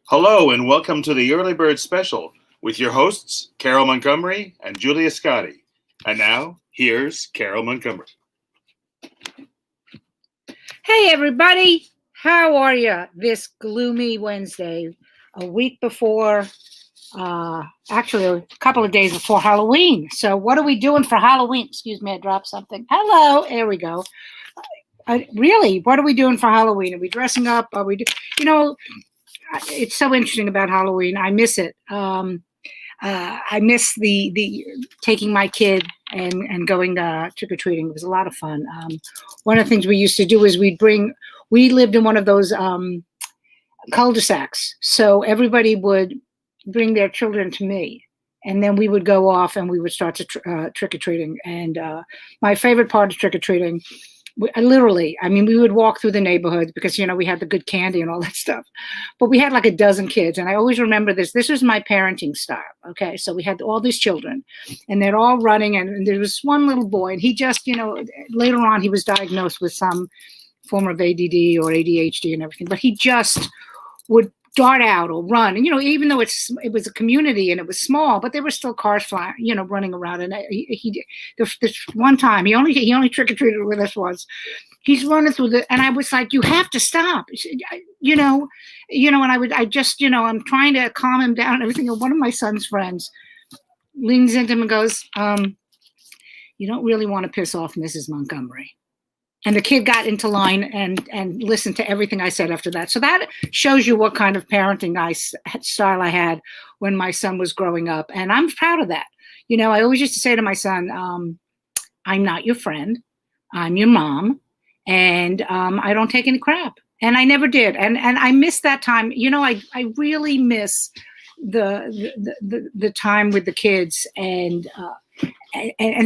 Hello and welcome to the Early Bird Special with your hosts, Carole Montgomery and Julia Scotti. And now, here's Carole Montgomery. Hey, everybody. How are you this gloomy Wednesday, a week before, actually a couple of days before Halloween. So what are we doing for Halloween? Excuse me, I dropped something. Hello. There we go. Really, what are we doing for Halloween? Are we dressing up? Are we, it's so interesting about Halloween. I miss it. I miss the taking my kid and going trick or treating. It was a lot of fun. One of the things we used to do is we lived in one of those cul-de-sacs, so everybody would bring their children to me, and then we would go off and we would start to trick or treating. And my favorite part of trick or treating. We would walk through the neighborhoods because, we had the good candy and all that stuff. But we had like a dozen kids. And I always remember this. This was my parenting style. Okay. So we had all these children and they're all running. And there was one little boy and he just, later on he was diagnosed with some form of ADD or ADHD and everything. But he just would dart out or run. And, even though it was a community and it was small, but there were still cars flying, running around. And this one time, he only trick-or-treated with us once. He's running through and I was like, you have to stop, and I'm trying to calm him down and everything. And one of my son's friends leans into him and goes, you don't really want to piss off Mrs. Montgomery. And the kid got into line and listened to everything I said after that. So that shows you what kind of parenting style I had when my son was growing up. And I'm proud of that. I always used to say to my son, I'm not your friend. I'm your mom. And I don't take any crap. And I never did. And I miss that time. I really miss the time with the kids. And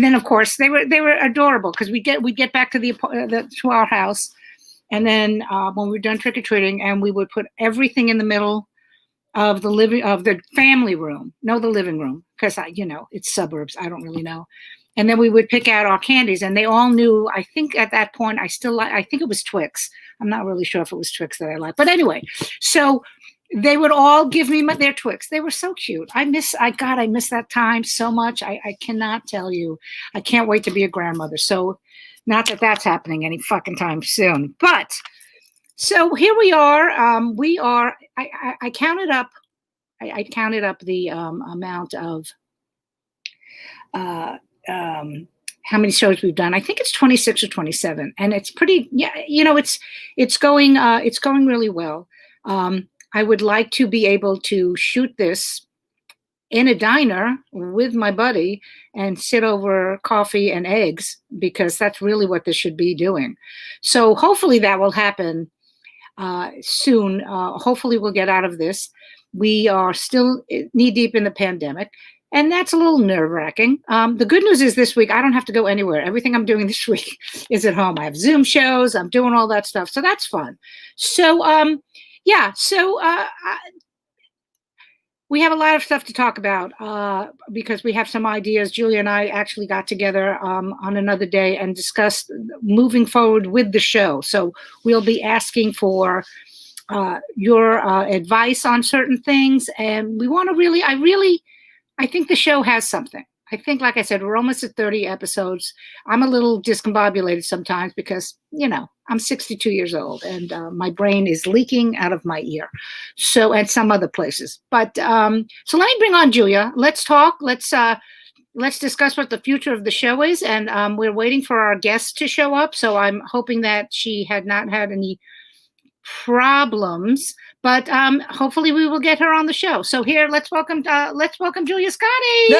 then of course they were adorable because we'd get back to to our house, and then when we were done trick or treating, and we would put everything in the middle of the family room, the living room, because it's suburbs, I don't really know, and then we would pick out our candies, and they all knew. I think at that point I think it was Twix. I'm not really sure if it was Twix that I liked, but anyway, so. They would all give me their Twix. They were so cute. I miss that time so much. I cannot tell you. I can't wait to be a grandmother. So not that that's happening any fucking time soon. But so here we are. I counted up. I counted up the amount of how many shows we've done. I think it's 26 or 27, and it's pretty. Yeah, it's going really well. I would like to be able to shoot this in a diner with my buddy and sit over coffee and eggs, because that's really what this should be doing. So hopefully that will happen soon. Hopefully we'll get out of this. We are still knee deep in the pandemic, and that's a little nerve-wracking. The good news is this week I don't have to go anywhere. Everything I'm doing this week is at home. I have Zoom shows. I'm doing all that stuff. So that's fun. So, we have a lot of stuff to talk about because we have some ideas. Julia and I actually got together on another day and discussed moving forward with the show. So we'll be asking for your advice on certain things. And we want to I think the show has something. I think, like I said, we're almost at 30 episodes. I'm a little discombobulated sometimes because, I'm 62 years old and my brain is leaking out of my ear. So, and some other places. But so let me bring on Julia. Let's talk. Let's discuss what the future of the show is. And we're waiting for our guests to show up. So I'm hoping that she had not had any problems. But hopefully we will get her on the show. So here, let's welcome Julia Scotti. Yeah!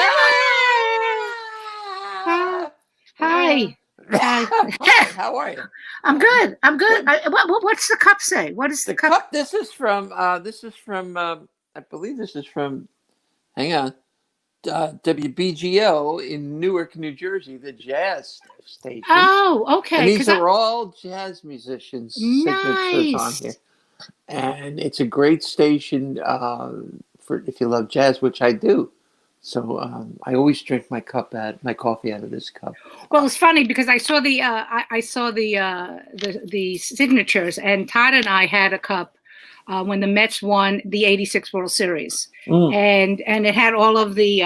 Hi. Hi, how are you? I'm good. What's the cup say? What is the cup? This is from I believe this is from, hang on, WBGO in Newark, New Jersey, the jazz station. Oh, okay. And these are all jazz musicians' signatures on here. And it's a great station for if you love jazz, which I do. So I always drink my coffee out of this cup. Well, it's funny because I saw the signatures, and Todd and I had a cup when the Mets won the '86 World Series, and it had all of the.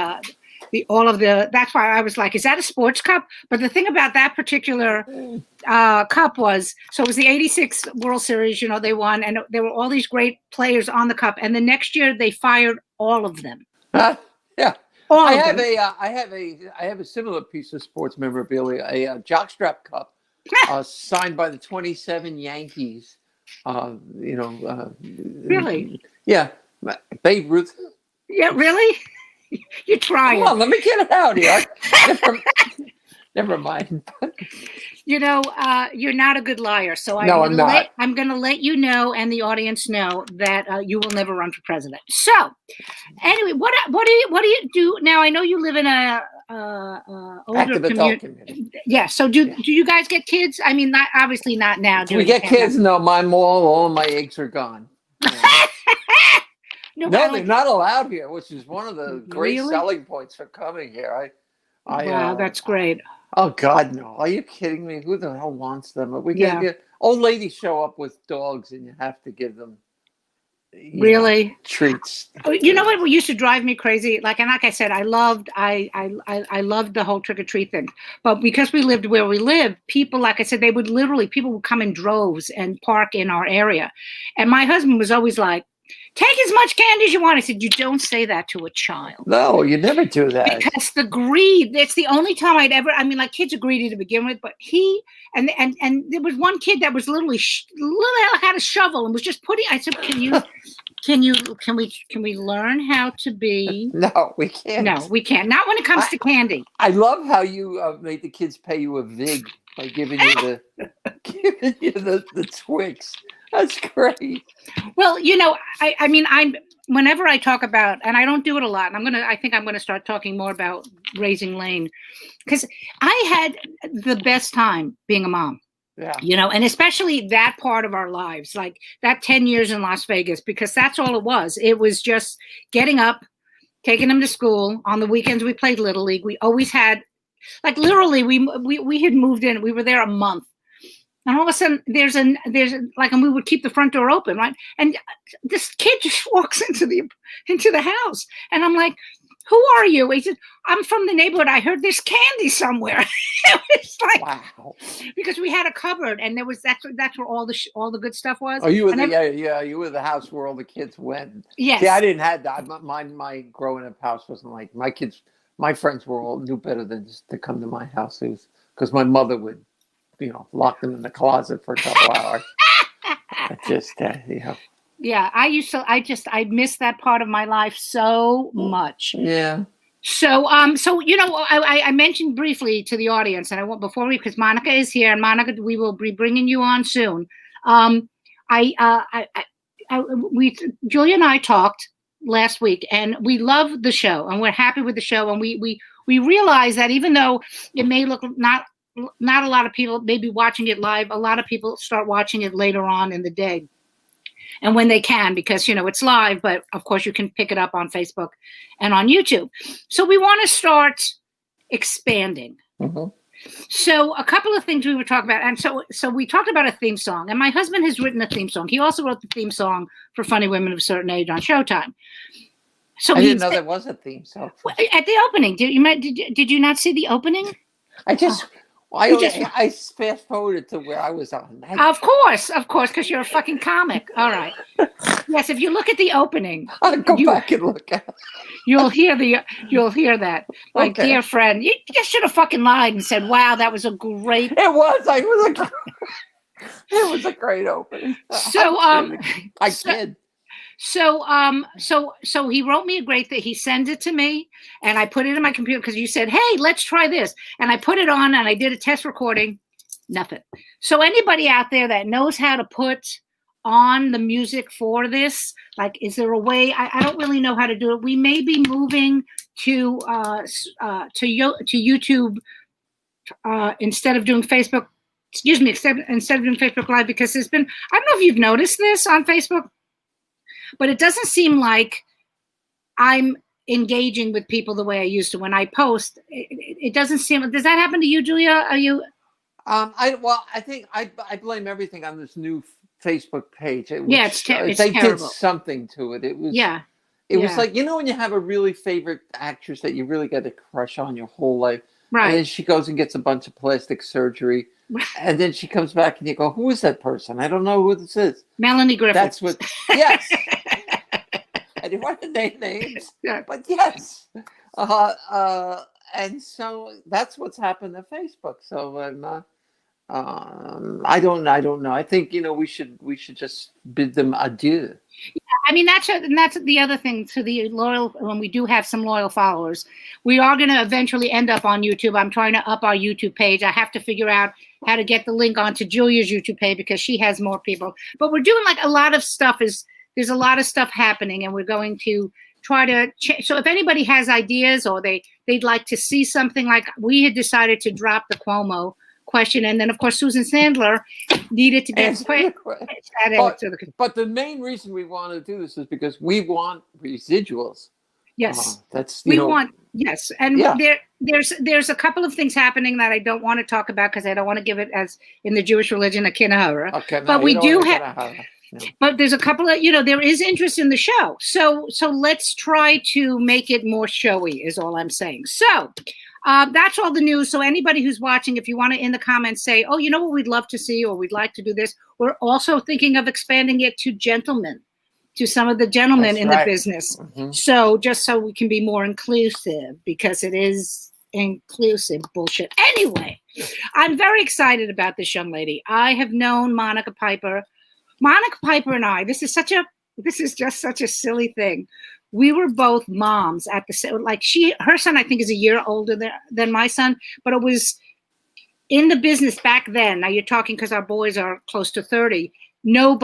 That's why I was like, is that a sports cup? But the thing about that particular cup was, so it was the '86 World Series, they won, and there were all these great players on the cup. And the next year they fired all of them. Yeah. All I of have them. I have a similar piece of sports memorabilia, a jockstrap cup signed by the 27 Yankees. Really? Yeah. Babe Ruth. Yeah, really? You're trying. Come on, let me get it out here. Never mind. You're not a good liar. So No, I'm not. I'm going to let you know and the audience know that you will never run for president. So, anyway, what do you do now? I know you live in a older Active adult community. Yeah. So do you guys get kids? I mean, obviously not now. We get kids. No, all of my eggs are gone. No, they're not allowed here, which is one of the great selling points for coming here. Wow, that's great. Oh God, no! Are you kidding me? Who the hell wants them? We get old ladies show up with dogs, and you have to give them treats. You know what used to drive me crazy? Like I said, I loved the whole trick or treat thing. But because we lived where we lived, people, like I said, people would come in droves and park in our area, and my husband was always like, take as much candy as you want. I said, you don't say that to a child. No, you never do that. Because the greed, it's the only time kids are greedy to begin with, but and there was one kid that was literally had a shovel and was just I said, can we learn how to be? No, we can't. No, we can't. Not when it comes to candy. I love how you made the kids pay you a vig by giving you the Twix. That's great. Well, whenever I talk about, and I don't do it a lot, and I think I'm going to start talking more about raising Lane, because I had the best time being a mom. Yeah. And especially that part of our lives, like that 10 years in Las Vegas, because that's all it was. It was just getting up, taking them to school. On the weekends, we played Little League. We always had, like, literally, we had moved in. We were there a month. And all of a sudden, and we would keep the front door open, right? And this kid just walks into the house, and I'm like, "Who are you?" He said, "I'm from the neighborhood. I heard there's candy somewhere." It was like, wow, because we had a cupboard, and that's where all the good stuff was. Oh, you were you were the house where all the kids went. Yes. See, I didn't have that. My growing up house wasn't like my kids. My friends knew better than just to come to my house. It was because my mother would, lock them in the closet for a couple hours. Yeah, I miss that part of my life so much. Yeah. So, I mentioned briefly to the audience, and I want because Monica is here, and Monica, we will be bringing you on soon. Julia and I talked last week, and we love the show, and we're happy with the show, and we realize that even though it may look not a lot of people may be watching it live, a lot of people start watching it later on in the day. And when they can, because, it's live, but of course you can pick it up on Facebook and on YouTube. So we want to start expanding. Mm-hmm. So a couple of things we were talking about. And so we talked about a theme song, and my husband has written a theme song. He also wrote the theme song for Funny Women of a Certain Age on Showtime. So I didn't know there was a theme song. At the opening, did you not see the opening? I fast forwarded to where I was on. Of course, because you're a fucking comic. All right. Yes, if you look at the opening, I'll go back and look at it. You'll hear that. My dear friend, you just should have fucking lied and said, "Wow, that was a great." It was. It was a great opening. So I did. So he wrote me a great thing. He sends it to me, and I put it in my computer because you said, "Hey, let's try this." And I put it on, and I did a test recording. Nothing. So anybody out there that knows how to put on the music for this, like, is there a way? I don't really know how to do it. We may be moving to YouTube instead of doing Facebook. Excuse me, instead of doing Facebook Live, because there's been, I don't know if you've noticed this on Facebook, but it doesn't seem like I'm engaging with people the way I used to when I post. It doesn't seem. Does that happen to you, Julia? Are you? I think I blame everything on this new Facebook page. It's they terrible. did something to it. It was It was like, when you have a really favorite actress that you really got a crush on your whole life, right? And then she goes and gets a bunch of plastic surgery, and then she comes back and you go, "Who is that person? I don't know who this is." Melanie Griffith. That's what. Yes. I didn't want to name names, but yes. And so that's what's happened to Facebook. So I don't know. I think we should just bid them adieu. I mean, that's the other thing to the loyal. When we do have some loyal followers, we are going to eventually end up on YouTube. I'm trying to up our YouTube page. I have to figure out how to get the link onto Julia's YouTube page because she has more people. But we're doing like a lot of stuff. There's a lot of stuff happening, and we're going to try to so if anybody has ideas or they'd like to see something, like we had decided to drop the Cuomo question, and then of course Susan Sandler needed to get but the main reason we want to do this is because we want residuals. Yes, want yes, and there's a couple of things happening that I don't want to talk about because I don't want to give it, as in the Jewish religion, a kinahara. Okay, but we do have. But there's a couple of, there is interest in the show. So let's try to make it more showy is all I'm saying. So that's all the news. So anybody who's watching, if you want to in the comments say, oh, you know what we'd love to see, or we'd like to do this. We're also thinking of expanding it to gentlemen, to some of the gentlemen in the business. Mm-hmm. So just so we can be more inclusive, because it is inclusive bullshit. Anyway, I'm very excited about this young lady. I have known Monica Piper and I, this is just such a silly thing. We were both moms at her son, I think, is a year older than my son, but it was in the business back then. Now you're talking, because our boys are close to 30. No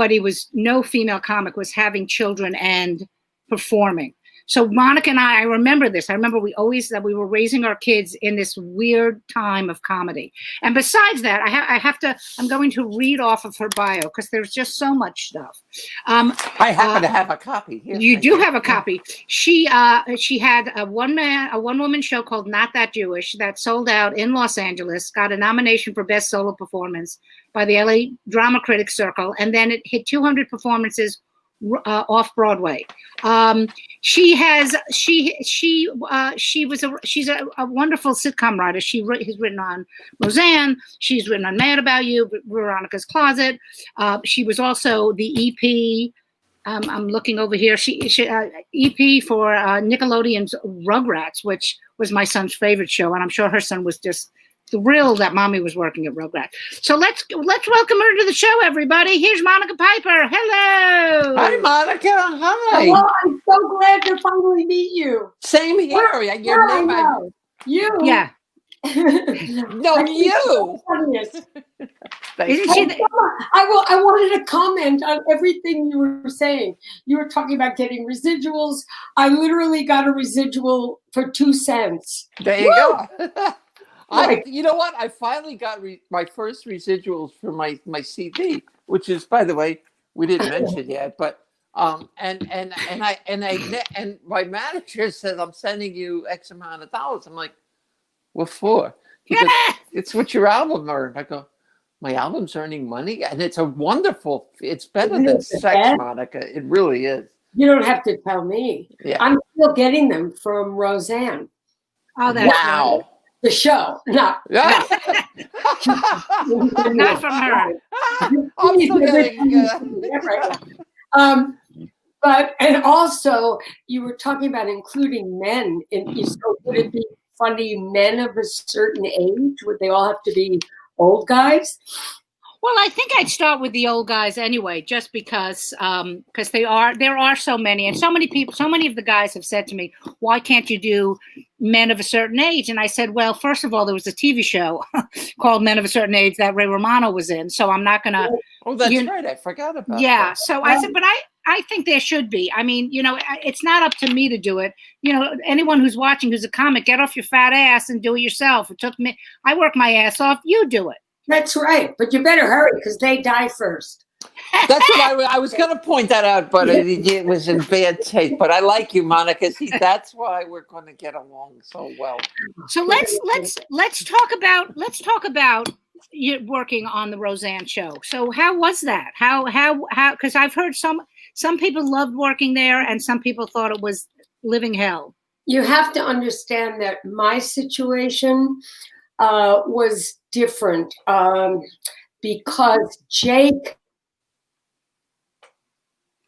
female comic was having children and performing. So Monica and I remember this. I remember we were raising our kids in this weird time of comedy. And besides that, I'm going to read off of her bio because there's just so much stuff. I happen to have a copy here. You do have a copy. She had a one woman show called Not That Jewish that sold out in Los Angeles, got a nomination for Best Solo Performance by the LA Drama Critics Circle, and then it hit 200 performances off Broadway. She's a wonderful sitcom writer. She's written on Roseanne. She's written on Mad About You, Veronica's Closet. She was also the EP. I'm looking over here. She EP for Nickelodeon's Rugrats, which was my son's favorite show, and I'm sure her son was just thrilled that mommy was working at Rugrats. So let's welcome her to the show, everybody. Here's Monica Piper. Hello. Hi, Monica. Hi. Well, I'm so glad to finally meet you. Same here. Your name, you. Yeah. No, you. Isn't she? I wanted to comment on everything you were saying. You were talking about getting residuals. I literally got a residual for 2 cents. There you go. You know what? I finally got my first residuals for my CD, which is, by the way, we didn't mention yet. But and my manager says, I'm sending you X amount of dollars. I'm like, what for? Because it's what your album earned. I go, my album's earning money, and it's it's better than sex, Monica. It really is. You don't have to tell me. Yeah. I'm still getting them from Roseanne. Oh, that's wow. Right. The show, not from her. I'm still getting, but and also you were talking about including men. So would it be funny men of a certain age? Would they all have to be old guys? Well, I think I'd start with the old guys anyway, just because there are so many, and so many people, so many of the guys have said to me, why can't you do men of a certain age? And I said, well, first of all, there was a TV show called Men of a Certain Age that Ray Romano was in, so I'm not going to. Oh, that's right. I forgot about that. Yeah, so I said, but I think there should be. I mean, it's not up to me to do it. Anyone who's watching who's a comic, get off your fat ass and do it yourself. It took me, I work my ass off, you do it. That's right, but you better hurry because they die first. That's what I was going to point that out, but it was in bad taste. But I like you, Monica. See, that's why we're going to get along so well. So let's talk about you working on the Roseanne show. So how was that? How? Because I've heard some people loved working there, and some people thought it was living hell. You have to understand that my situation was different because Jake.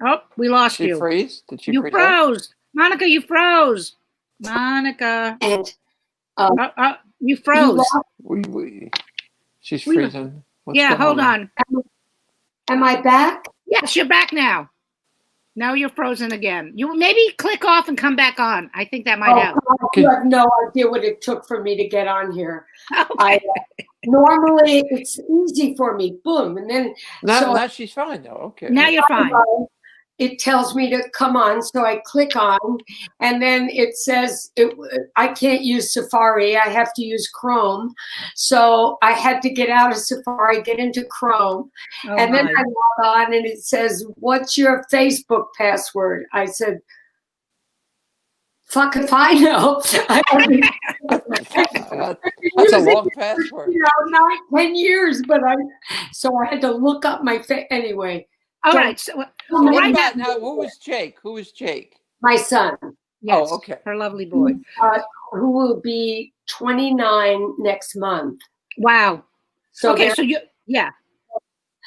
Oh, we lost Did you. she freeze? Did she You freeze? froze. Monica, you froze. Monica. And you froze. She's freezing. What's Yeah, hold on. Am I back? Yes, you're back now. Now you're frozen again. You maybe click off and come back on. I think that might help. You have no idea what it took for me to get on here. Okay. Normally it's easy for me. Boom. And then now she's fine though. Okay. Now you're fine. It tells me to come on, so I click on, and then it says I can't use Safari. I have to use Chrome. So I had to get out of Safari, get into Chrome, and then I log on, and it says, "What's your Facebook password?" I said, "Fuck if I know." That's a long password. 10 years, but so I had to look up my anyway. All right. So right now, who was Jake? Who was Jake? My son. Yes, oh, okay. Her lovely boy. Who will be 29 next month. Wow. So okay, so yeah.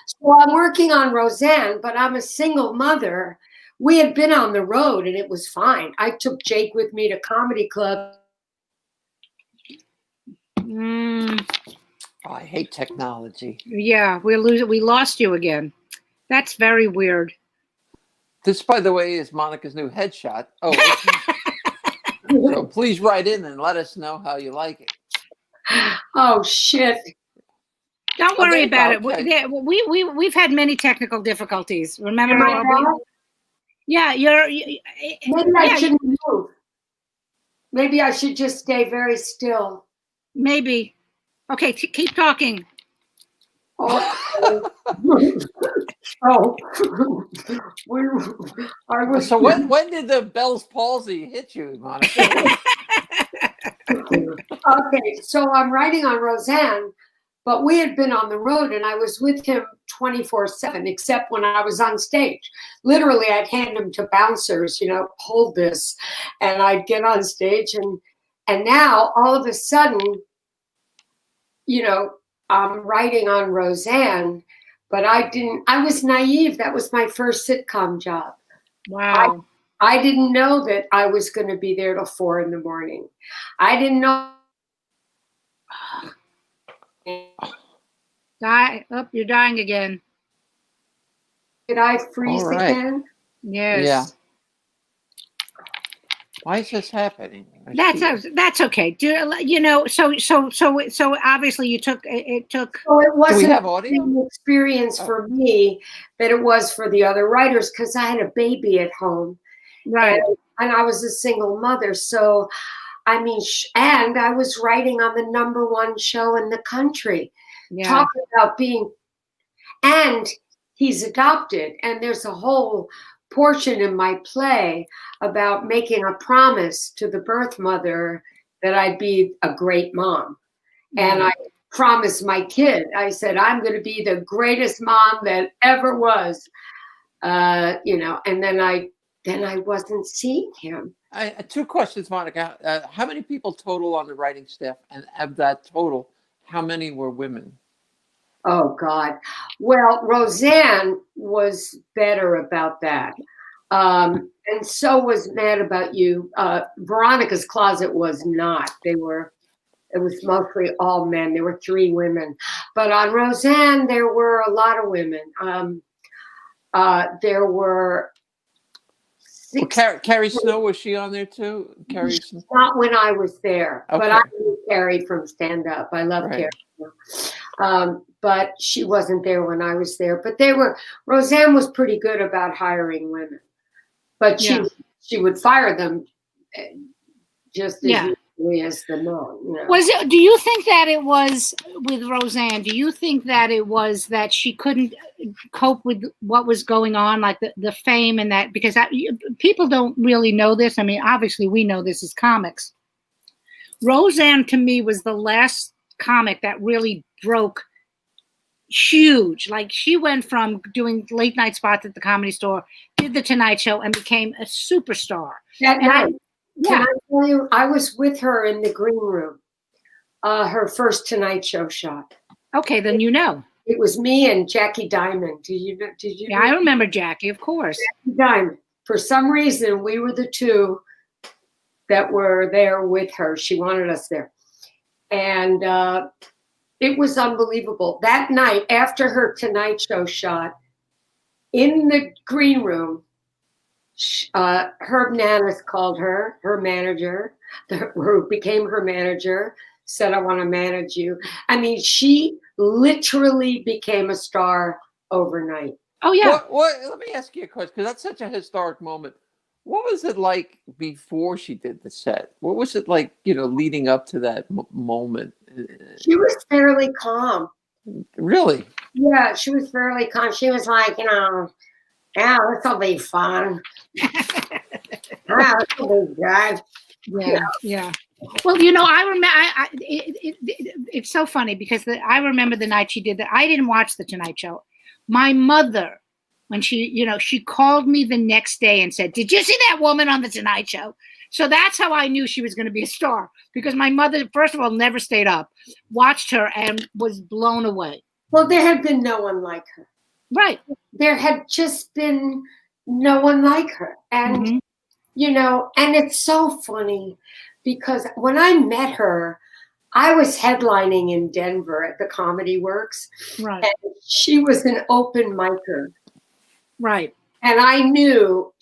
So I'm working on Roseanne, but I'm a single mother. We had been on the road and it was fine. I took Jake with me to comedy club. Oh, I hate technology. Yeah, we lost you again. That's very weird. This, by the way, is Monica's new headshot. Oh, so please write in and let us know how you like it. Oh shit! Don't worry about it. Okay. We've had many technical difficulties. Remember? Yeah, maybe I shouldn't move. Maybe I should just stay very still. Maybe. Okay, keep talking. Oh. So when did the Bell's palsy hit you, Monica? Okay, so I'm writing on Roseanne, but we had been on the road and I was with him 24/7, except when I was on stage. Literally, I'd hand him to bouncers, hold this, and I'd get on stage, and now all of a sudden, I'm writing on Roseanne, but I was naive. That was my first sitcom job. Wow. I didn't know that I was going to be there till 4 a.m. I didn't know. You're dying again. Did I freeze again? Yes. Yeah. Why is this happening? That's okay. So obviously you took it. So it wasn't Do we have audio? the experience for me that it was for the other writers because I had a baby at home, right? And I was a single mother. So, and I was writing on the #1 show in the country. Yeah. Talk about and he's adopted, and there's a whole portion in my play about making a promise to the birth mother that I'd be a great mom. And I promised my kid, I said, I'm going to be the greatest mom that ever was, and then I wasn't seeing him. Two questions, Monica. How many people total on the writing staff? And of that total, how many were women? Oh, God. Well, Roseanne was better about that. And so was Mad About You. Veronica's Closet was not. It was mostly all men. There were 3 women. But on Roseanne, there were a lot of women. There were 6. Well, Carrie Snow, was she on there too? Carrie Snow? Not when I was there. Okay. But I knew Carrie from Stand Up. I love Carrie Snow. But she wasn't there when I was there. But Roseanne was pretty good about hiring women. But she would fire them just as easily as the men. Do you think that it was with Roseanne? Do you think that it was that she couldn't cope with what was going on, like the fame and that? Because people don't really know this. I mean, obviously we know this as comics. Roseanne to me was the last comic that really broke huge. Like she went from doing late night spots at the Comedy Store, did the Tonight Show, and became a superstar. That And night, can yeah. I tell you, I was with her in the green room, her first Tonight Show shot. Okay, then you know. It was me and Jackie Diamond. Did you know? Yeah, I remember Jackie, of course. Jackie Diamond. For some reason, we were the two that were there with her. She wanted us there. And it was unbelievable. That night, after her Tonight Show shot, in the green room, Herb Nanis called her manager, who became her manager, said, I want to manage you. I mean, she literally became a star overnight. Oh, yeah. Let me ask you a question, because that's such a historic moment. What was it like before she did the set? What was it like, leading up to that moment? She was fairly calm. Really? Yeah, she was fairly calm. She was like, yeah, this will be fun. This will be good. Yeah. Well, I remember. It's so funny because I remember the night she did that. I didn't watch the Tonight Show. My mother, when she called me the next day and said, "Did you see that woman on the Tonight Show?" So that's how I knew she was going to be a star, because my mother, first of all, never stayed up, watched her, and was blown away. Well, there had been no one like her. Right. There had just been no one like her. And, and it's so funny because when I met her, I was headlining in Denver at the Comedy Works. Right. And she was an open micer. Right. And I knew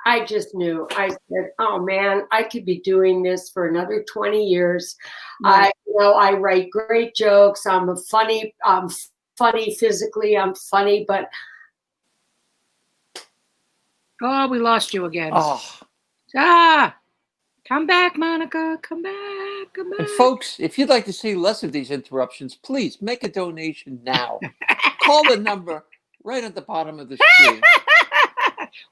I just knew. I said, oh man, I could be doing this for another 20 years. Right. I write great jokes. I'm funny physically, I'm funny, but we lost you again. Oh. Come back, Monica. Come back. And folks, if you'd like to see less of these interruptions, please make a donation now. Call the number right at the bottom of the screen.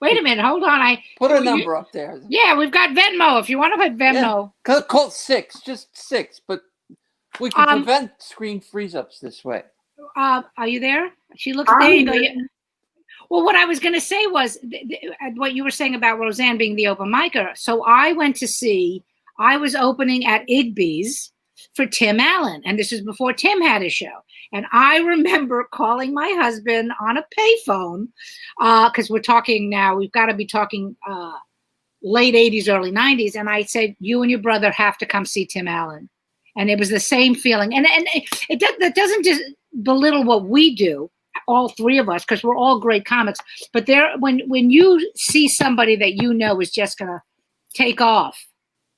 Wait a minute, hold on. Put a number up there. Yeah, we've got Venmo. If you want to put Venmo. Yeah. Call 6, just 6, but we can prevent screen freeze-ups this way. Are you there? She looks there. You go. Yeah. Well, what I was going to say was what you were saying about Roseanne being the open micer. So I was opening at Igby's for Tim Allen. And this was before Tim had his show. And I remember calling my husband on a payphone, because we've got to be talking late 80s, early 90s. And I said, you and your brother have to come see Tim Allen. And it was the same feeling. And that doesn't just belittle what we do, all three of us, because we're all great comics. But when you see somebody that is just going to take off,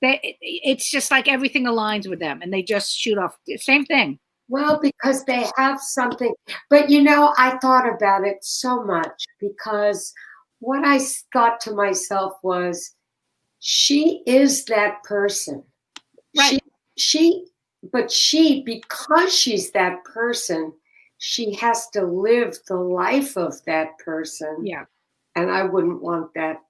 it's just like everything aligns with them and they just shoot off. Same thing. Well, because they have something. But, I thought about it so much because what I thought to myself was, she is that person. Right. Because she's that person, she has to live the life of that person. Yeah. And I wouldn't want that.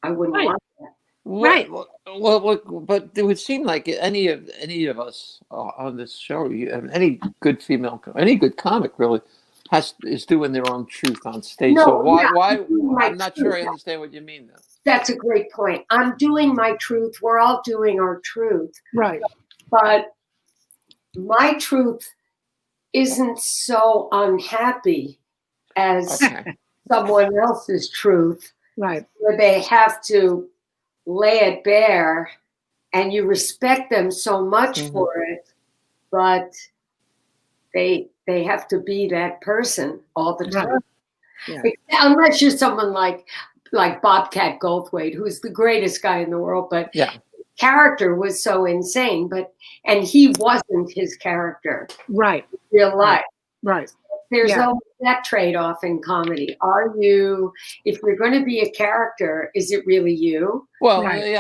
I wouldn't want that. Right. Well, but it would seem like any of us on this show, any good female, any good comic really is doing their own truth on stage. No, so why? I'm not truth. sure I understand what you mean, though. That's a great point. I'm doing my truth. We're all doing our truth. Right. But my truth isn't so unhappy as someone else's truth. Right. Where they have to lay it bare and you respect them so much for it, but they have to be that person all the time. Yeah. Unless you're someone like Bobcat Goldthwait, who's the greatest guy in the world, but character was so insane, and he wasn't his character. Right. In real life. Right. There's always that trade-off in comedy. If you're going to be a character, is it really you? Well, right.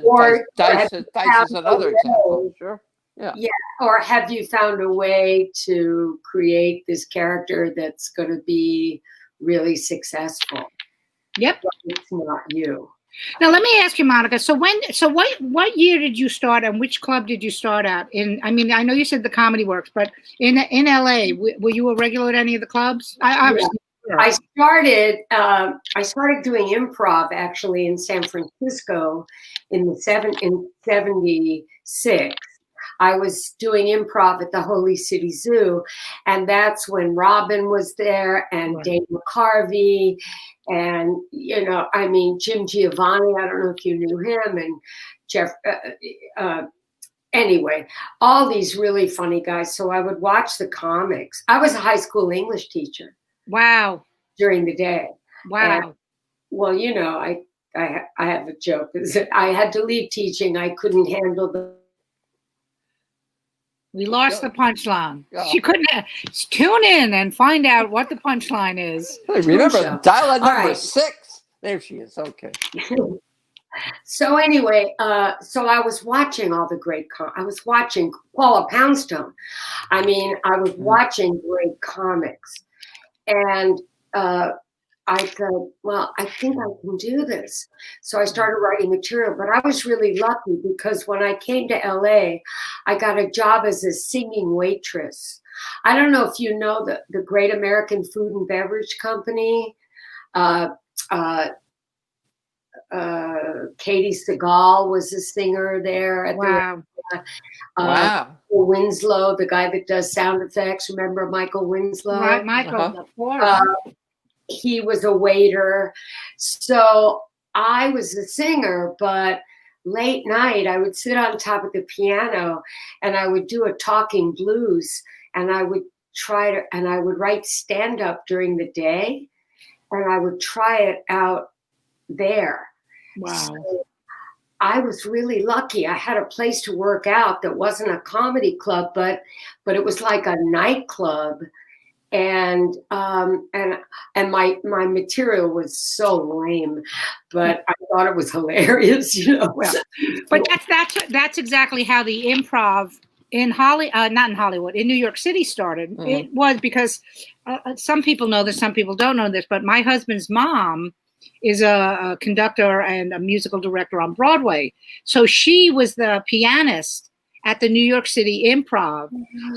Or Dice is another example. Sure. Yeah. Yeah. Or have you found a way to create this character that's going to be really successful? Yep. But it's not you. Now let me ask you, Monica. So what year did you start, and which club did you start at? I know you said the Comedy Works, but in LA, were you a regular at any of the clubs? I started doing improv actually in San Francisco in 76. I was doing improv at the Holy City Zoo, and that's when Robin was there, and Dave McCarvey, and Jim Giovanni. I don't know if you knew him, and Jeff. Anyway, all these really funny guys. So I would watch the comics. I was a high school English teacher. Wow. During the day. Wow. And, well, I have a joke. I had to leave teaching. I couldn't handle the. We lost the punchline. She couldn't. Tune in and find out what the punchline is. Remember, dial number 6. There she is. Okay. So anyway, so I was watching all the great. I was watching Paula Poundstone. I was watching great comics, and I thought, well, I think I can do this. So I started writing material, but I was really lucky because when I came to LA, I got a job as a singing waitress. I don't know if you know the Great American Food and Beverage Company. Katie Seagal was a singer there. At wow. Winslow, the guy that does sound effects. Remember Michael Winslow? Right, Michael. Of course. He was a waiter. So I was a singer, but late night I would sit on top of the piano and I would do a talking blues, and I would write stand-up during the day, and I would try it out there. Wow. So I was really lucky. I had a place to work out that wasn't a comedy club, but it was like a nightclub. And my material was so lame, but I thought it was hilarious, Well, but that's exactly how the improv in not in Hollywood, in New York City started. Mm-hmm. It was because some people know this, some people don't know this, but my husband's mom is a conductor and a musical director on Broadway. So she was the pianist at the New York City Improv.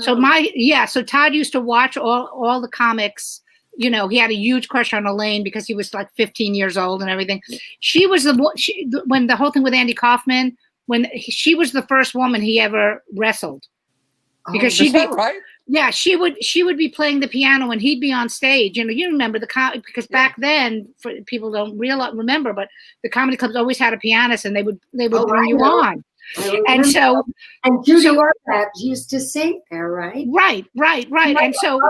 Wow. So Todd used to watch all the comics. He had a huge crush on Elaine because he was like 15 years old and everything. She was when the whole thing with Andy Kaufman, she was the first woman he ever wrestled. Because she'd be right. Yeah, she would be playing the piano and he'd be on stage. You remember because back then, for people don't remember, but the comedy clubs always had a pianist and they would bring you on. And so, Judy Orvath used to sing there, right? Right. And so,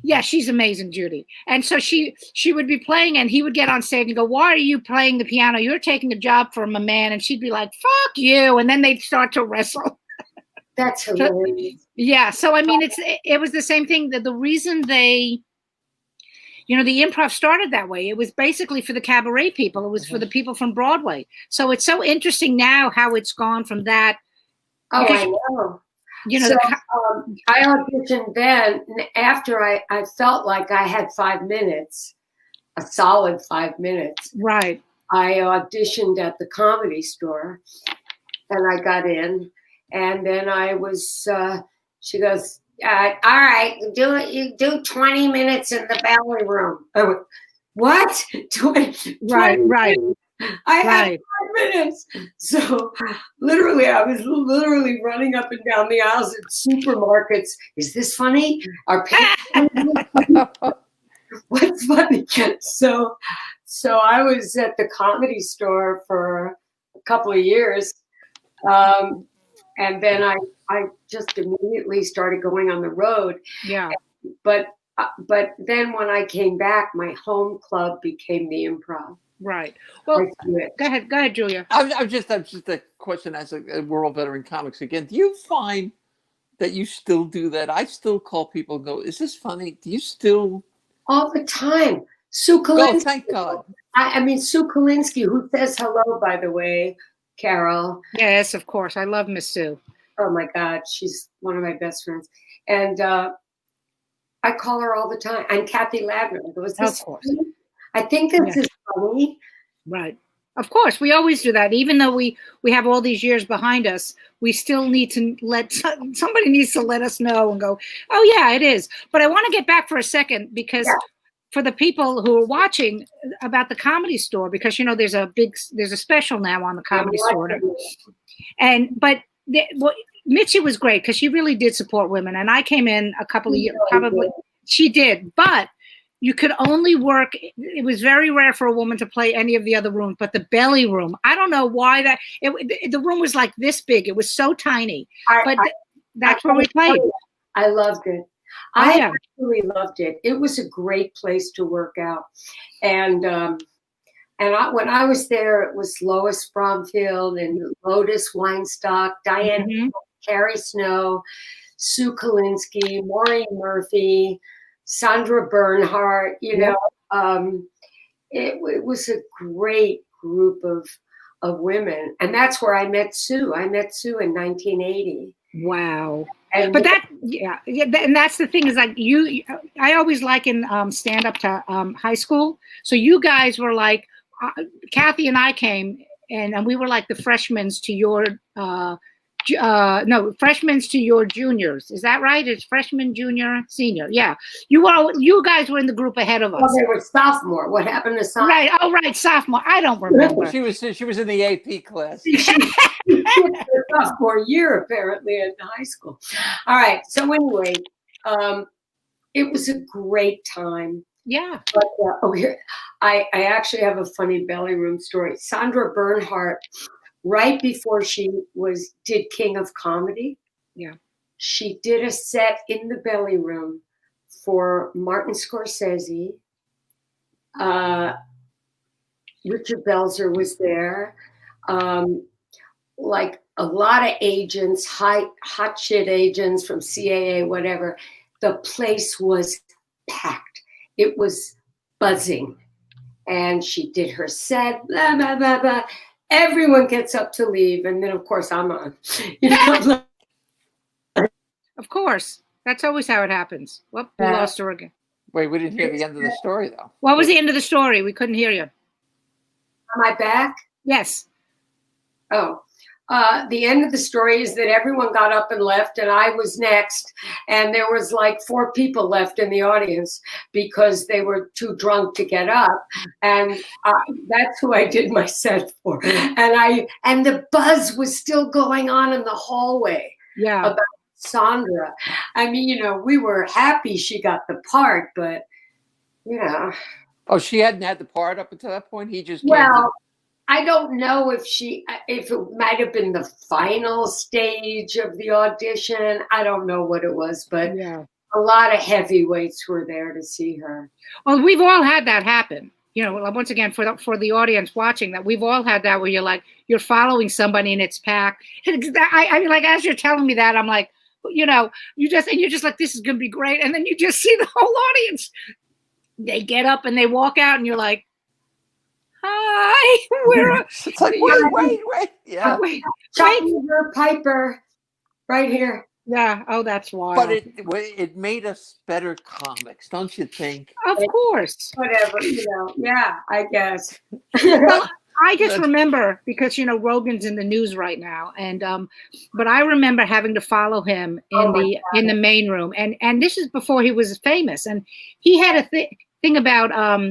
yeah, she's amazing, Judy. And so she would be playing, and he would get on stage and go, "Why are you playing the piano? You're taking a job from a man." And she'd be like, "Fuck you!" And then they'd start to wrestle. That's hilarious. Yeah. So it was the same thing. That the reason the improv started that way, it was basically for the cabaret people. It was for the people from Broadway. So it's so interesting now how it's gone from that. Oh, I know. I auditioned then. After I felt like I had 5 minutes, a solid 5 minutes. Right. I auditioned at the Comedy Store, and I got in. And then I was. She goes, all right, you do 20 minutes in the belly room. I went, what? 20 right. Minutes? I had 5 minutes. So literally, I was running up and down the aisles at supermarkets. Is this funny? Are people what's funny? So I was at the Comedy Store for a couple of years. And then I just immediately started going on the road. Yeah. But then when I came back, my home club became the Improv. Right. Well, go ahead, Julia. I'm just a question as a world veteran comics again. Do you find that you still do that? I still call people and go, "Is this funny?" Do you still? All the time. Sue Kalinsky. Oh, thank God. Sue Kalinsky, who says hello, by the way, Carol. Yes, of course. I love Miss Sue. Oh my God, she's one of my best friends, and I call her all the time. And Kathy Ladner. Of course. I think this is funny. Right. Of course, we always do that. Even though we have all these years behind us, we still need to somebody needs to let us know and go, oh yeah, it is. But I want to get back for a second because for the people who are watching about the Comedy Store, because there's a special now on the Comedy Store, but Mitzi was great because she really did support women, and I came in a couple of years, probably she did, but you could only work. It was very rare for a woman to play any of the other rooms, but the belly room, I don't know why the room was like this big. It was so tiny, but that's where we played. I loved it. I actually loved it. It was a great place to work out. And when I was there, it was Lois Bromfield and Lotus Weinstock, Diane, Carrie Snow, Sue Kalinsky, Maureen Murphy, Sandra Bernhardt, it was a great group of women. And that's where I met Sue. I met Sue in 1980. Wow. But and that's the thing is like I always liken stand up to high school. So you guys were like, Kathy and I came and we were like the freshmen to your freshmen to your juniors. Is that right? It's freshman, junior, senior. Yeah. You guys were in the group ahead of us. Well, they were sophomore. What happened to sophomore? Right. Oh, right. Sophomore. I don't remember. She was in the AP class. Sophomore year, apparently, in high school. All right. So anyway, it was a great time. Yeah. But I actually have a funny belly room story. Sandra Bernhardt, right before she did King of Comedy, she did a set in the belly room for Martin Scorsese. Richard Belzer was there. Like a lot of agents, hot shit agents from CAA, whatever. The place was packed. It was buzzing. And she did her set, blah, blah, blah, blah. Everyone gets up to leave. And then, of course, I'm on. Of course. That's always how it happens. Well, we lost her again. Wait, we didn't hear the end of the story, though. What was the end of the story? We couldn't hear you. Am I back? Yes. Oh. The end of the story is that everyone got up and left, and I was next. And there was like 4 people left in the audience because they were too drunk to get up. And that's who I did my set for. And the buzz was still going on in the hallway about Sandra. I mean, we were happy she got the part, but Oh, she hadn't had the part up until that point? He just I don't know if it might have been the final stage of the audition. I don't know what it was, but a lot of heavyweights were there to see her. Well, we've all had that happen. Once again, for the audience watching that, we've all had that where you're following somebody and it's packed. I mean, like, as you're telling me that, I'm like, you're just like, this is going to be great. And then you just see the whole audience. They get up and they walk out and you're like, hi, it's like, wait. Yeah. Wait. Piper, right here. Yeah. Oh, that's wild. But it made us better comics, don't you think? Of course. Whatever, Yeah, I guess. Well, I just remember because Rogan's in the news right now, and but I remember having to follow him in the main room, and this is before he was famous, and he had a thing about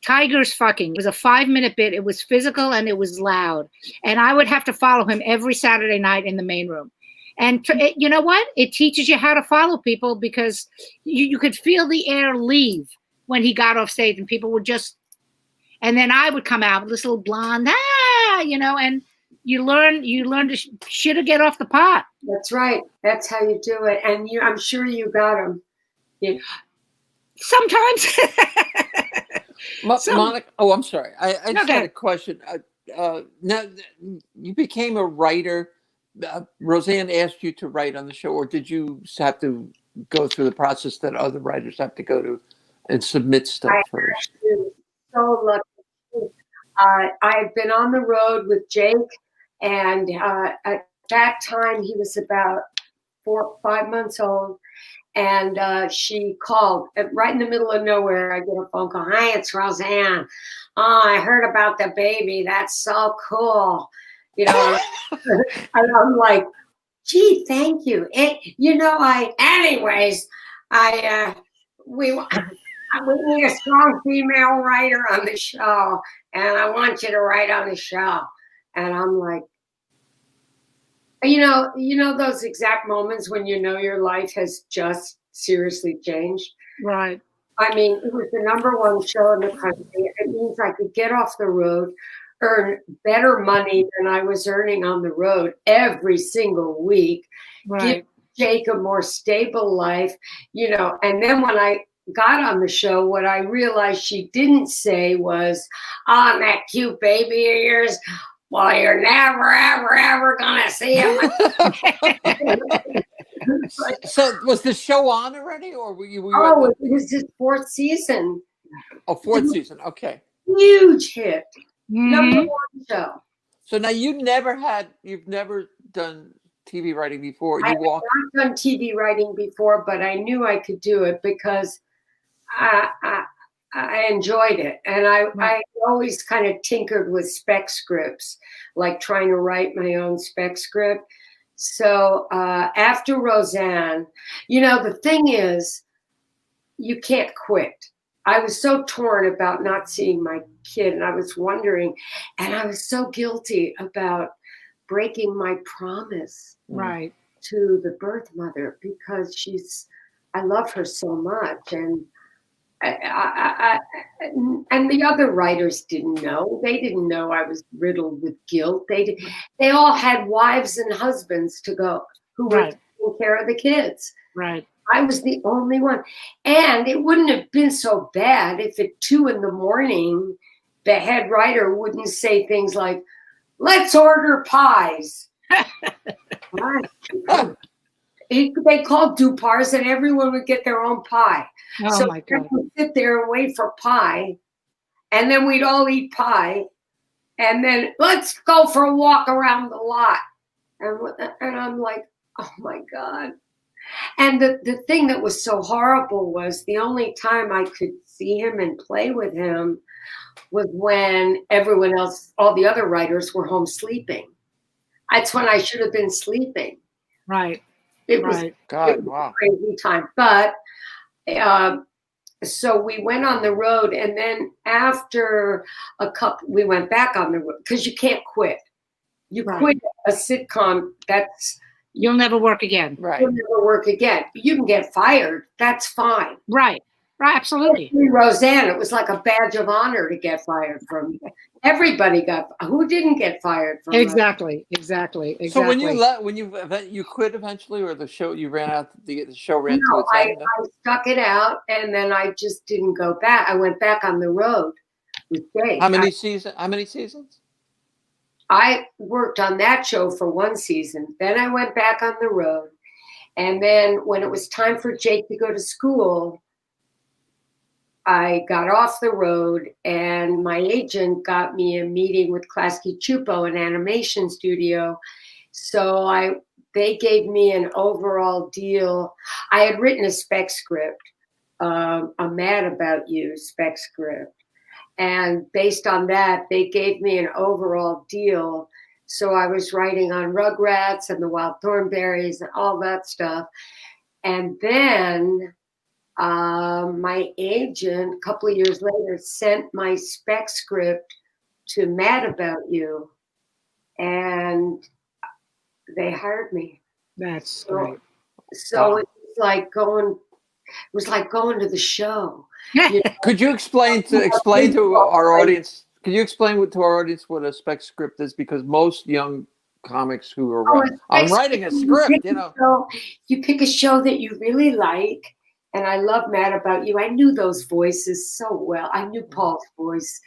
tigers fucking. It was a 5-minute bit. It was physical and it was loud, and I would have to follow him every Saturday night in the main room. And you know what? It teaches you how to follow people because you could feel the air leave when he got off stage, and people would just. And then I would come out with this little blonde, and you learn to shit or get off the pot. That's right. That's how you do it. And I'm sure you got them. Yeah. Sometimes. Monica, I'm sorry. I just had a question. Now, you became a writer. Roseanne asked you to write on the show, or did you have to go through the process that other writers have to go to and submit stuff first? So lucky. I've been on the road with Jake, and at that time he was about 4 or 5 months old, And she called right in the middle of nowhere. I get a phone call. Hi, it's Roseanne. Oh, I heard about the baby. That's so cool. You know, and I'm like, gee, thank you. Anyways, we need a strong female writer on the show, and I want you to write on the show. And I'm like, you know those exact moments when you know your life has just seriously changed. Right. I mean, it was the #1 show in the country. It means I could get off the road, earn better money than I was earning on the road every single week, give Right. Jake a more stable life, And then when I got on the show, what I realized she didn't say was, "On that cute baby of yours, well, you're never, ever, ever gonna see him." So was the show on already, or were you? Oh, it was his 4th season. Oh, 4th season. Okay. Huge hit. Mhm. #1 show. So now you've never done TV writing before. I have not done TV writing before, but I knew I could do it because I enjoyed it. And I always kind of tinkered with spec scripts, like trying to write my own spec script. So after Roseanne, the thing is, you can't quit. I was so torn about not seeing my kid, and I was wondering, and I was so guilty about breaking my promise Right. to the birth mother, because I love her so much. And and the other writers didn't know. They didn't know I was riddled with guilt. They all had wives and husbands to go who were taking care of the kids. Right. I was the only one. And it wouldn't have been so bad if at 2 a.m, the head writer wouldn't say things like, "Let's order pies." They called Dupars, and everyone would get their own pie. Oh, my God. We'd sit there and wait for pie, and then we'd all eat pie, and then let's go for a walk around the lot. And I'm like, oh my God. And the thing that was so horrible was the only time I could see him and play with him was when everyone else, all the other writers, were home sleeping. That's when I should have been sleeping. Right. It was, God, it was wow. a crazy time. But so we went on the road, and then after we went back on the road, because you can't quit. You quit a sitcom, You'll never work again. Right. you'll never work again. You can get fired. That's fine. Right. Right. Absolutely. Roseanne, it was like a badge of honor to get fired from. Everybody who didn't get fired from. Exactly. So when you quit eventually, or the show you ran out, the show ran to its end? I stuck it out, and then I just didn't go back. I went back on the road with Jake. How many seasons? I worked on that show for 1 season. Then I went back on the road. And then when it was time for Jake to go to school, I got off the road, and my agent got me a meeting with Klasky Chupo, an animation studio. So they gave me an overall deal. I had written a spec script, a Mad About You spec script. And based on that, they gave me an overall deal. So I was writing on Rugrats and the Wild Thornberrys and all that stuff. And then my agent, a couple of years later, sent my spec script to Mad About You, and they hired me. That's great. So it was like going to the show. Could you explain to our audience? Could you explain to our audience what a spec script is? Because most young comics who are I'm writing a script, you pick a show that you really like, and I love Mad About You. I knew those voices so well. I knew Paul's voice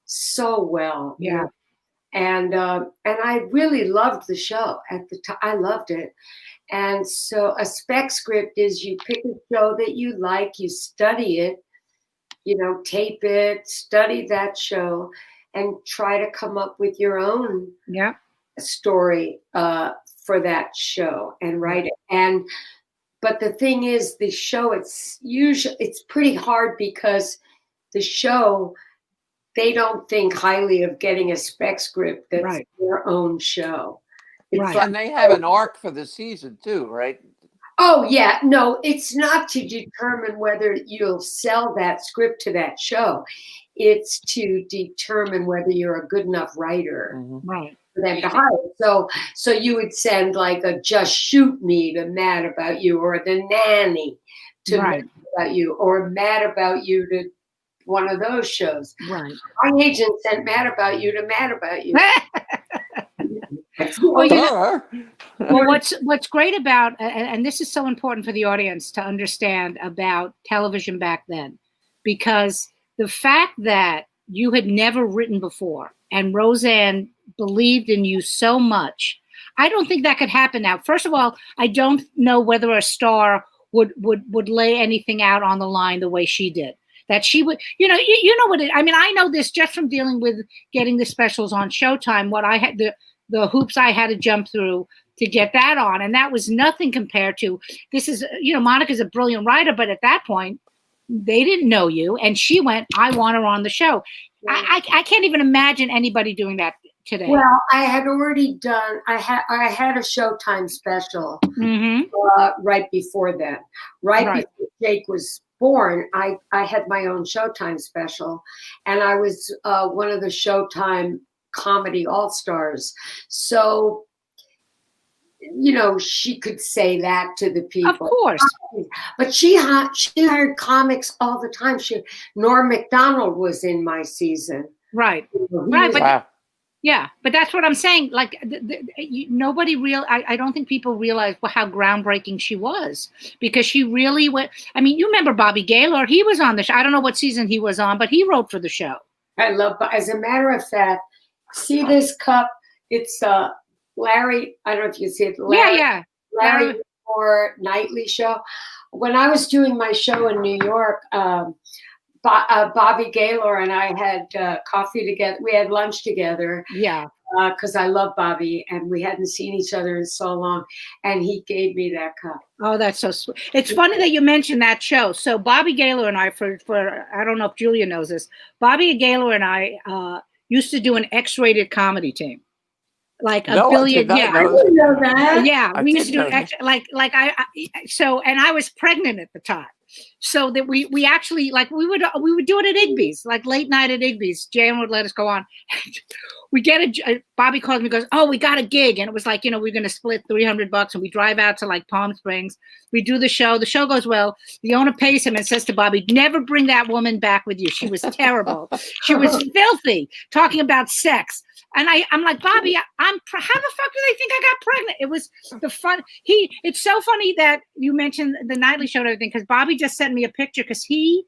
so well. Yeah. And I really loved the show at the time. I loved it. And so a spec script is you pick a show that you like, you study it, tape it, study that show, and try to come up with your own story for that show and write it. And But the thing is, the show, it's pretty hard because the show, they don't think highly of getting a spec script that's their own show. And they have an arc for the season too, right? Oh, yeah. No, it's not to determine whether you'll sell that script to that show. It's to determine whether you're a good enough writer for them to hire. So you would send like a Just Shoot Me to Mad About You, or The Nanny to Mad About You, or Mad About You to one of those shows. Right. My agent sent Mad About You to Mad About You. Well, what's great about, and this is so important for the audience to understand about television back then, because the fact that you had never written before and Roseanne believed in you so much, I don't think that could happen now. First of all, I don't know whether a star would lay anything out on the line the way she did. That she would, you know what I mean, I know this just from dealing with getting the specials on Showtime, what I had, the hoops I had to jump through to get that on. And that was nothing compared to, this is, Monica's a brilliant writer, but at that point, they didn't know you. And she went, I want her on the show. I can't even imagine anybody doing that today. Well, I had already done, I had a Showtime special right before then. Right before Jake was born, I had my own Showtime special. And I was one of the Showtime Comedy All-Stars. So, she could say that to the people. Of course. But she hired comics all the time. Norm Macdonald was in my season. Right. Yeah, but that's what I'm saying. Like, nobody I don't think people realize how groundbreaking she was, because she really went. I mean, you remember Bobby Gaylor? He was on the show. I don't know what season he was on, but he wrote for the show. As a matter of fact, see this cup? It's Larry. I don't know if you see it. Larry Moore Nightly Show. When I was doing my show in New York, Bobby Gaylor and I had coffee together. We had lunch together. Yeah. Because I love Bobby, and we hadn't seen each other in so long, and he gave me that cup. Oh, that's so sweet. It's funny that you mentioned that show. So Bobby Gaylor and I, for I don't know if Julia knows this, Bobby Gaylor and I used to do an X-rated comedy team. Like a billion, I didn't know that. Yeah, we used to do and I was pregnant at the time, so that we actually we would do it at Igby's, like late night at Igby's. Jan would let us go on. We get Bobby calls me, goes, oh, we got a gig, and it was like, we're going to split $300, and we drive out to like Palm Springs. We do the show. The show goes well. The owner pays him and says to Bobby, never bring that woman back with you. She was terrible. She was filthy, talking about sex. And I'm like, Bobby, how the fuck do they think I got pregnant? It was the fun. It's so funny that you mentioned the Nightly Show and everything, because Bobby just sent me a picture, because he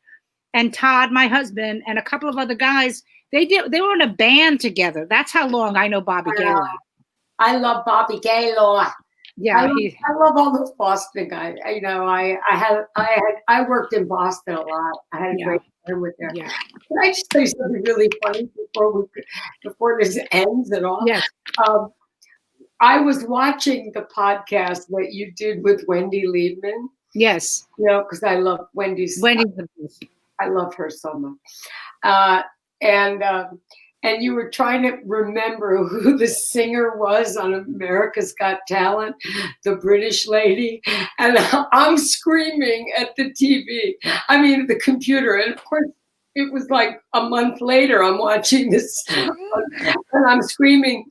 and Todd, my husband, and a couple of other guys, they were in a band together. That's how long I know Bobby Gaylor. I love Bobby Gaylor. Yeah, I love all those Boston guys. I worked in Boston a lot. I had a great time with them. Yeah. Can I just say something really funny before this ends at all? Yes. I was watching the podcast that you did with Wendy Liebman. Yes. Because I love Wendy's. I love her so much. And you were trying to remember who the singer was on America's Got Talent, the British lady. And I'm screaming at the TV, the computer. And of course, it was like a month later, I'm watching this and I'm screaming,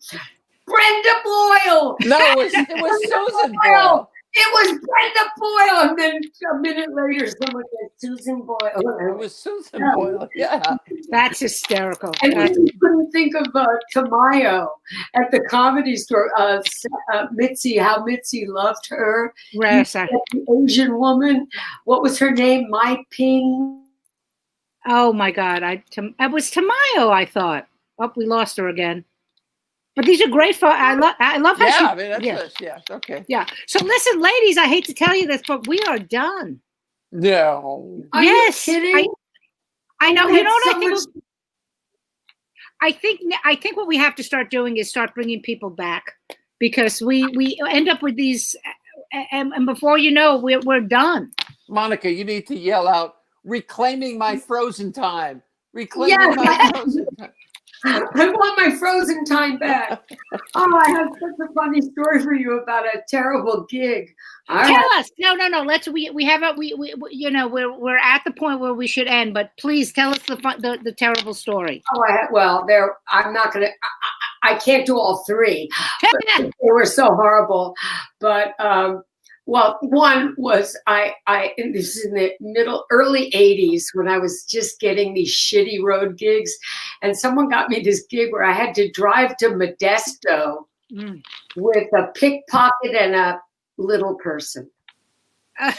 Brenda Boyle! No, it was Susan Boyle. It was Brenda Boyle, and then a minute later, someone said Susan Boyle. It was Susan Boyle. Yeah, that's hysterical. And you couldn't think of Tamayo at the Comedy Store. Mitzi, how Mitzi loved her. Yes, the Asian woman. What was her name? Mai Ping. Oh my God! It was Tamayo. I thought. Oh, we lost her again. But these are great. I love how she. Okay. Yeah. So listen, ladies, I hate to tell you this, but we are done. No. Are you kidding? I know. You know what I think? I think what we have to start doing is start bringing people back, because we end up with these. and before you know, we're done. Monica, you need to yell out, "Reclaiming my frozen time! Reclaiming my frozen time!" I want my frozen time back. Oh, I have such a funny story for you about a terrible gig. Tell us. No. Let's. We have a we you know we're at the point where we should end. But please tell us the terrible story. Oh, I'm not gonna. I can't do all three. They were so horrible. But well, one was this is in the early 80s when I was just getting these shitty road gigs, and someone got me this gig where I had to drive to Modesto with a pickpocket and a little person. I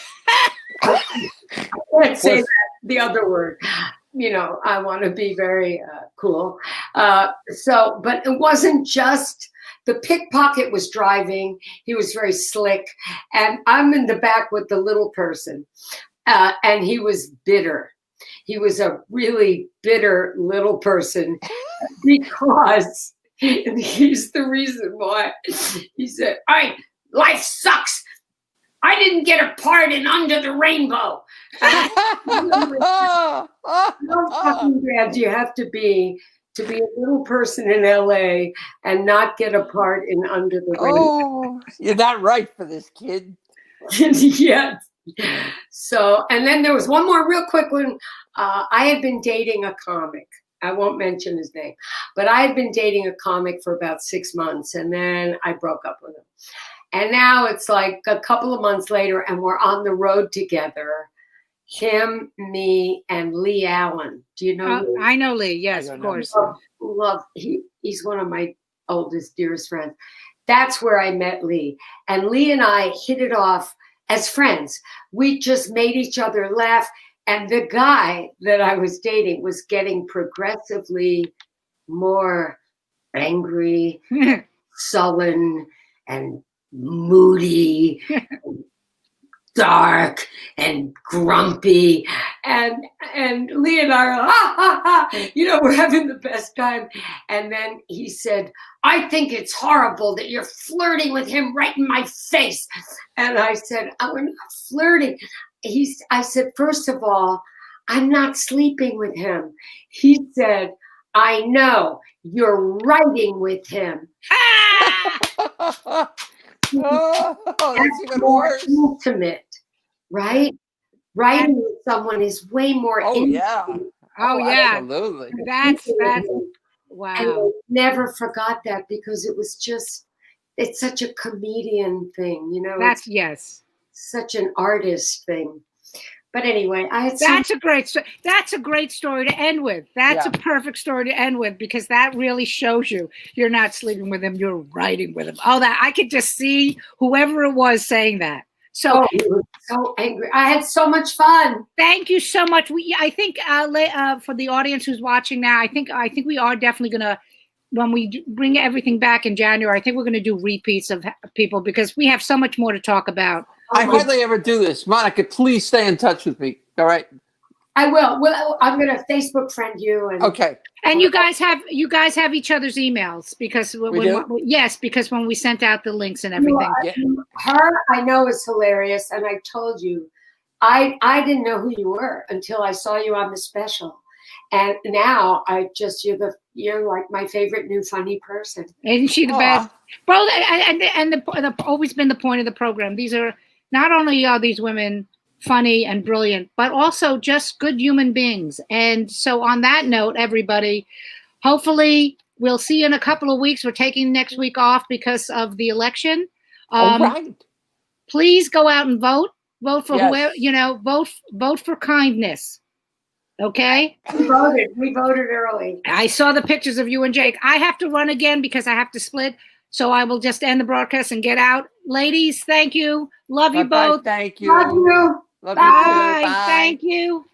can't say the other word. I want to be very cool. But it wasn't just. The pickpocket was driving. He was very slick. And I'm in the back with the little person. And he was bitter. He was a really bitter little person because, and here's the reason why. He said, all right, life sucks. I didn't get a part in Under the Rainbow. How fucking bad do you have to be a little person in LA and not get a part in Under the Rainbow? Oh, you're not right for this kid. Yes. So, and then there was one more real quick one. I had been dating a comic. I won't mention his name, but I had been dating a comic for about 6 months, and then I broke up with him. And now it's like a couple of months later, and we're on the road together. Him, me, and Lee Allen. Do you know Lee? I know Lee, yes, of course. He's one of my oldest, dearest friends. That's where I met Lee. And Lee and I hit it off as friends. We just made each other laugh. And the guy that I was dating was getting progressively more angry, sullen, and moody, dark and grumpy, and Lee and I are we're having the best time. And then he said, I think it's horrible that you're flirting with him right in my face. And I said, we're not flirting. I said, first of all, I'm not sleeping with him. He said, I know, you're writing with him. That's even worse. Intimate, right? Writing with someone is way more intimate. Yeah. Yeah. Absolutely. That's wow. And I never forgot that because it's such a comedian thing, Yes. Such an artist thing. But anyway, that's a great story to end with. That's a perfect story to end with because that really shows you're not sleeping with him, you're writing with him. Oh, that I could just see whoever it was saying that. So he was so angry. I had so much fun. Thank you so much. I think for the audience who's watching now, I think we are definitely gonna, when we bring everything back in January, I think we're gonna do repeats of people because we have so much more to talk about. I hardly ever do this. Monica, please stay in touch with me. All right. I will. Well, I'm going to Facebook friend you. Okay. And you guys have each other's emails because because when we sent out the links and everything. Her, I know, is hilarious, and I told you, I didn't know who you were until I saw you on the special, and now you're like my favorite new funny person. Isn't she the best? Well, and the always been the point of the program. These are not only are these women funny and brilliant, but also just good human beings. And so on that note, everybody, hopefully we'll see you in a couple of weeks. We're taking next week off because of the election. All right. Please go out and vote. Vote for whoever, vote for kindness. Okay? We voted early. I saw the pictures of you and Jake. I have to run again because I have to split. So I will just end the broadcast and get out. Ladies, thank you. Love you both. Thank you. Love you. Love Bye. you too. Bye. Thank you.